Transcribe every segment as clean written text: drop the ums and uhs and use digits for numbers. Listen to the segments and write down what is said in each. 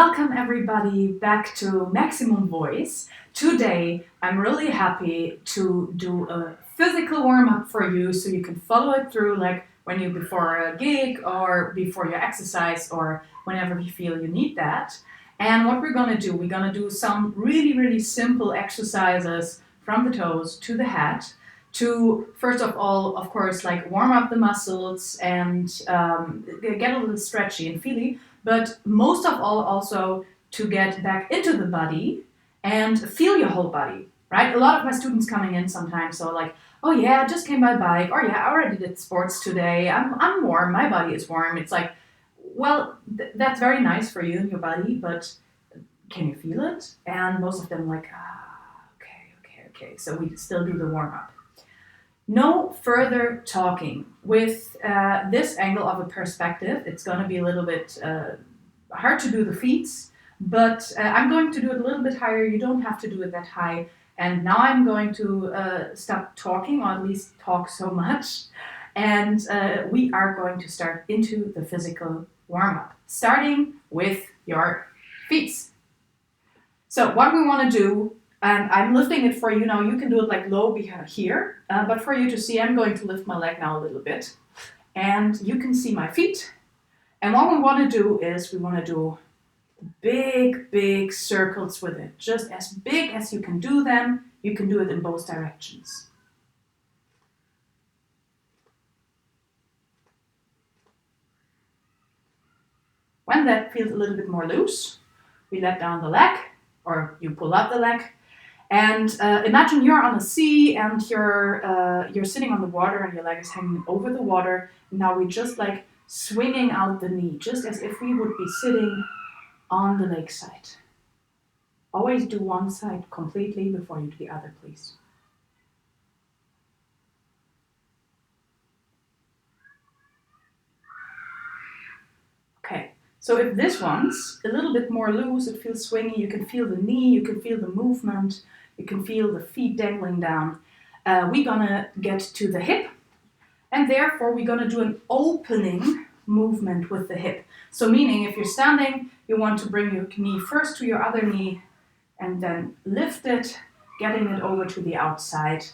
Welcome everybody back to Maximum Voice. Today I'm really happy to do a physical warm-up for you so you can follow it through like when you're before a gig or before your exercise or whenever you feel you need that. And what we're gonna do, we're gonna do some really simple exercises from the toes to the head to first of all, of course, like warm up the muscles and get a little stretchy and feely, but most of all also to get back into the body and feel your whole body, right? A lot of my students coming in sometimes, so like, oh yeah, I just came by bike, or yeah, I already did sports today, I'm warm, my body is warm. It's like, well, that's very nice for you and your body, but can you feel it? And most of them like, okay. So we still do the warm up. No further talking. With this angle of a perspective, it's going to be a little bit hard to do the feats, but I'm going to do it a little bit higher. You don't have to do it that high. And now I'm going to stop talking, or at least talk so much. And we are going to start into the physical warm-up, starting with your feet. So what we want to do, and I'm lifting it for you now. You can do it like low behind here, but for you to see, I'm going to lift my leg now a little bit. And you can see my feet. And what we want to do is we want to do big circles with it. Just as big as you can do them. You can do it in both directions. When that feels a little bit more loose, we let down the leg, or you pull up the leg. And imagine you're on a sea and you're sitting on the water and your leg is hanging over the water. Now we just like swinging out the knee, just as if we would be sitting on the lakeside. Always do one side completely before you do the other, please. Okay, so if this one's a little bit more loose, it feels swingy, you can feel the knee, you can feel the movement, you can feel the feet dangling down. We're gonna get to the hip, and therefore we're gonna do an opening movement with the hip. So meaning if you're standing, you want to bring your knee first to your other knee and then lift it, getting it over to the outside.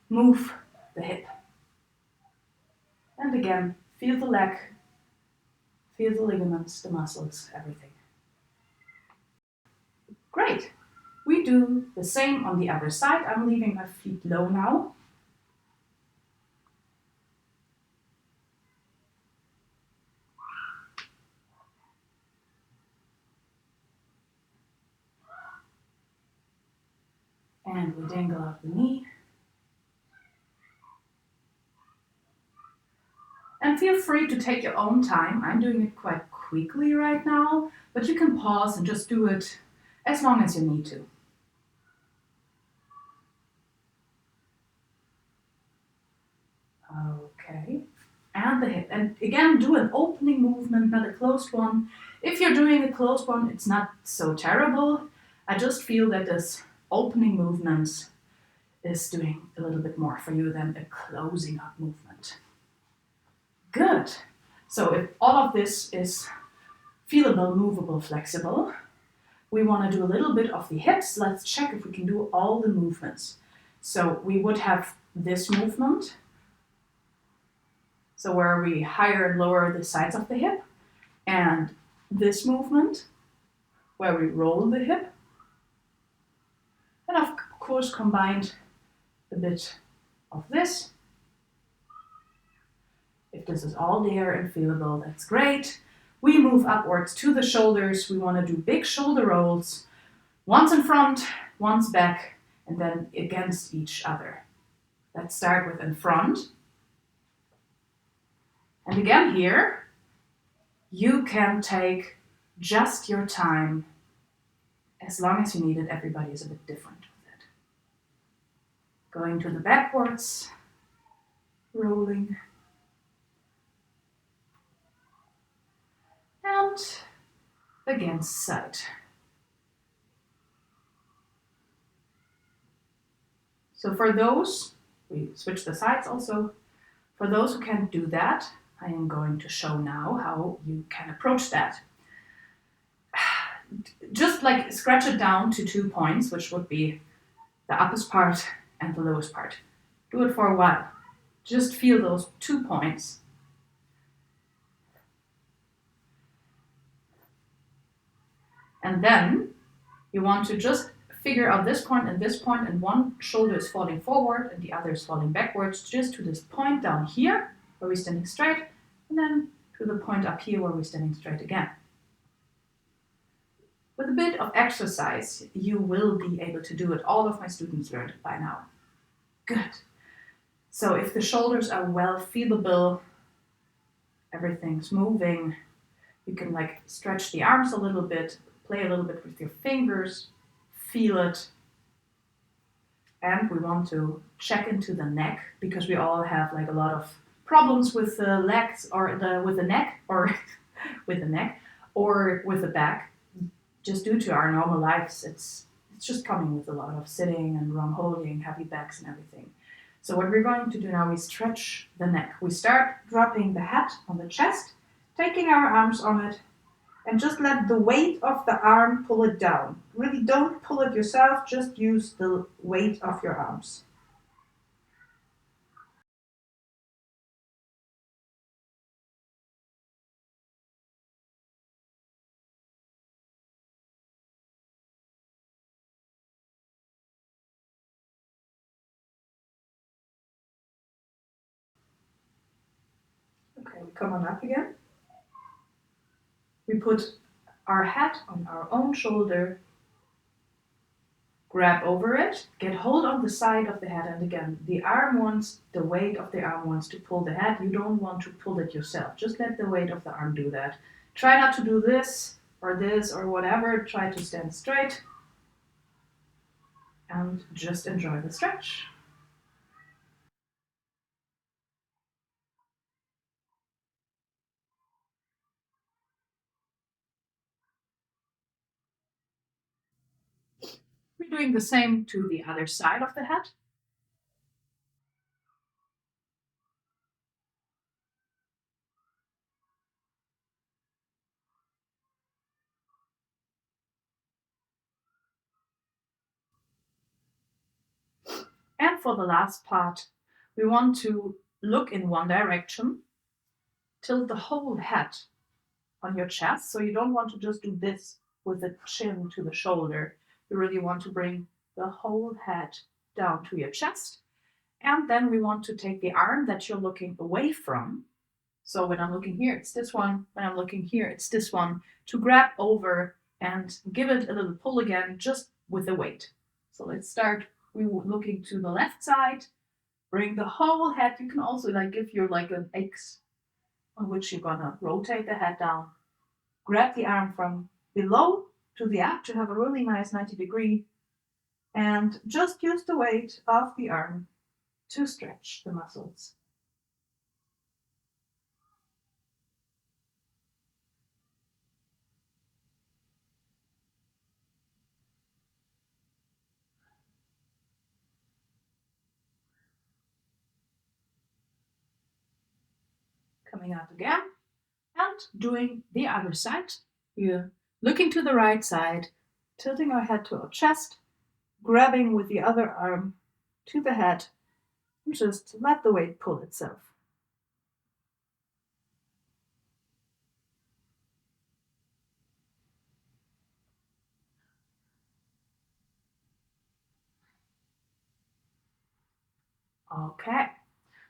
Move the hip. And again, feel the leg, feel the ligaments, the muscles, everything. Great. We do the same on the other side. I'm leaving my feet low now. And we dangle out the knee. And feel free to take your own time. I'm doing it quite quickly right now, but you can pause and just do it as long as you need to. Okay, and the hip. And again, do an opening movement, not a closed one. If you're doing a closed one, it's not so terrible. I just feel that this opening movement is doing a little bit more for you than a closing up movement. Good. So if all of this is feelable, movable, flexible, we want to do a little bit of the hips. Let's check if we can do all the movements. So we would have this movement. So where we higher and lower the sides of the hip, and this movement where we roll the hip, and of course combined a bit of this. If this is all there and feelable, that's great. We move upwards to the shoulders. We want to do big shoulder rolls, once in front, once back, and then against each other. Let's start with in front. And again here, you can take just your time as long as you need it. Everybody is a bit different with it. Going to the backwards, rolling, and against side. So for those, we switch the sides also. For those who can't do that, I am going to show now how you can approach that. just like scratch it down to 2 points, which would be the uppest part and the lowest part. Do it for a while. Just feel those 2 points. And then you want to just figure out this point, and one shoulder is falling forward and the other is falling backwards, just to this point down here where we're standing straight, and then to the point up here where we're standing straight again. With a bit of exercise, you will be able to do it. All of my students learned it by now. Good. So if the shoulders are well feelable, everything's moving, you can like stretch the arms a little bit, play a little bit with your fingers, feel it. And we want to check into the neck, because we all have like a lot of problems with the legs or with the neck, or with the neck or with the back. Just due to our normal lives, it's just coming with a lot of sitting and wrong holding, heavy backs and everything. So what we're going to do now is stretch the neck. We start dropping the head on the chest, taking our arms on it, and just let the weight of the arm pull it down. Really don't pull it yourself, just use the weight of your arms. Okay, we come on up again. We put our head on our own shoulder, grab over it, get hold of the side of the head, and again, the weight of the arm wants to pull the head. You don't want to pull it yourself. Just let the weight of the arm do that. Try not to do this or whatever. Try to stand straight and just enjoy the stretch. We're doing the same to the other side of the head. And for the last part, we want to look in one direction, tilt the whole head on your chest. So you don't want to just do this with the chin to the shoulder. You really want to bring the whole head down to your chest. And then we want to take the arm that you're looking away from. So when I'm looking here, it's this one. When I'm looking here, it's this one. To grab over and give it a little pull again, just with the weight. So let's start. We were looking to the left side. Bring the whole head. You can also like give your like an X on which you're gonna rotate the head down. Grab the arm from below to the up to have a really nice 90-degree, and just use the weight of the arm to stretch the muscles. Coming up again and doing the other side. We're looking to the right side, tilting our head to our chest, grabbing with the other arm to the head, and just let the weight pull itself. Okay.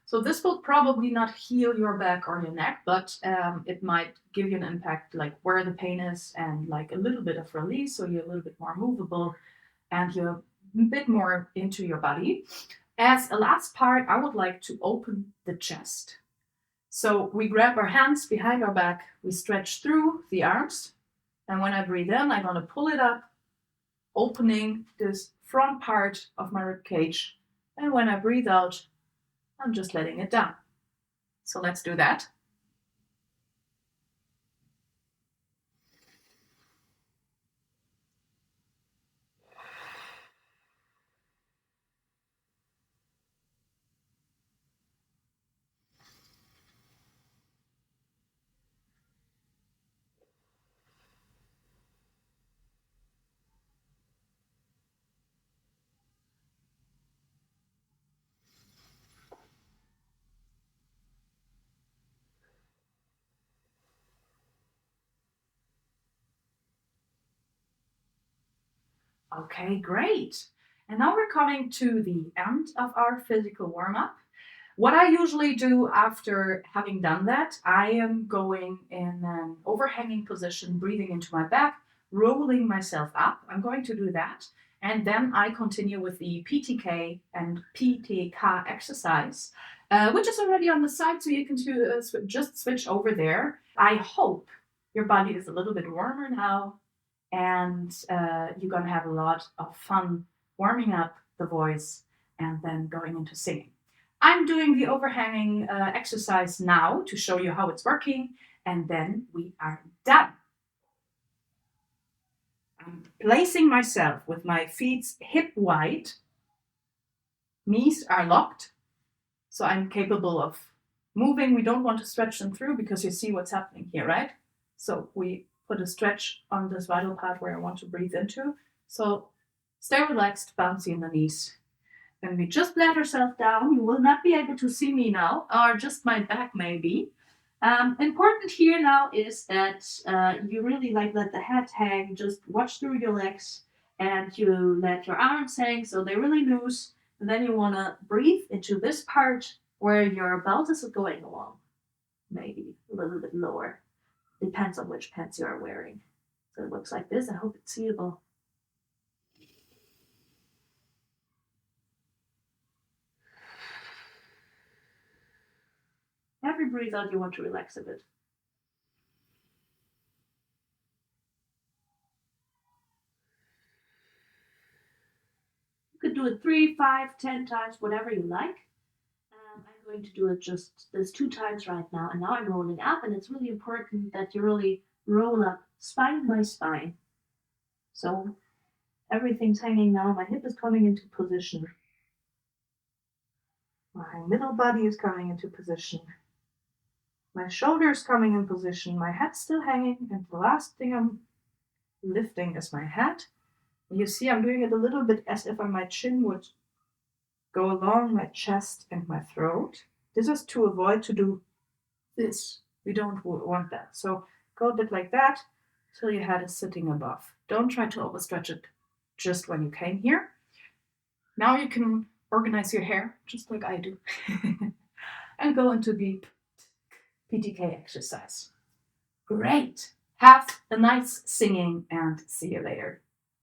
So this will probably not heal your back or your neck, but it might give you an impact like where the pain is and like a little bit of release, so you're a little bit more movable and you're a bit more into your body. As a last part, I would like to open the chest. So we grab our hands behind our back, we stretch through the arms, and when I breathe in, I'm going to pull it up, opening this front part of my rib cage, and when I breathe out, I'm just letting it down. So let's do that. Okay, great. And now we're coming to the end of our physical warm up. What I usually do after having done that, I am going in an overhanging position, breathing into my back, rolling myself up. I'm going to do that. And then I continue with the PTK and PTK exercise, which is already on the side, so you can just switch over there. I hope your body is a little bit warmer now, and you're going to have a lot of fun warming up the voice and then going into singing. I'm doing the overhanging exercise now to show you how it's working, and then we are done. I'm placing myself with my feet hip wide, knees are locked, so I'm capable of moving. We don't want to stretch them through because you see what's happening here, right? So we put a stretch on this vital part where I want to breathe into. So stay relaxed, bouncy in the knees. And we just let ourselves down. You will not be able to see me now, or just my back maybe. Important here now is that you really like let the head hang, just watch through your legs, and you let your arms hang so they're really loose. And then you want to breathe into this part where your belt is going along, maybe a little bit lower. Depends on which pants you are wearing. So it looks like this. I hope it's seeable. Every breathe out, you want to relax a bit. You could do it 3, 5, 10 times, whatever you like. I'm going to do it just this 2 times right now. And now I'm rolling up, and it's really important that you really roll up spine by spine. So everything's hanging now. My hip is coming into position. My middle body is coming into position. My shoulders coming in position. My head's still hanging. And the last thing I'm lifting is my head. You see, I'm doing it a little bit as if my chin would go along my chest and my throat. This is to avoid to do this. We don't want that. So go a bit like that till your head is sitting above. Don't try to overstretch it just when you came here. Now you can organize your hair just like I do and go into the PTK exercise. Great. Have a nice singing and see you later.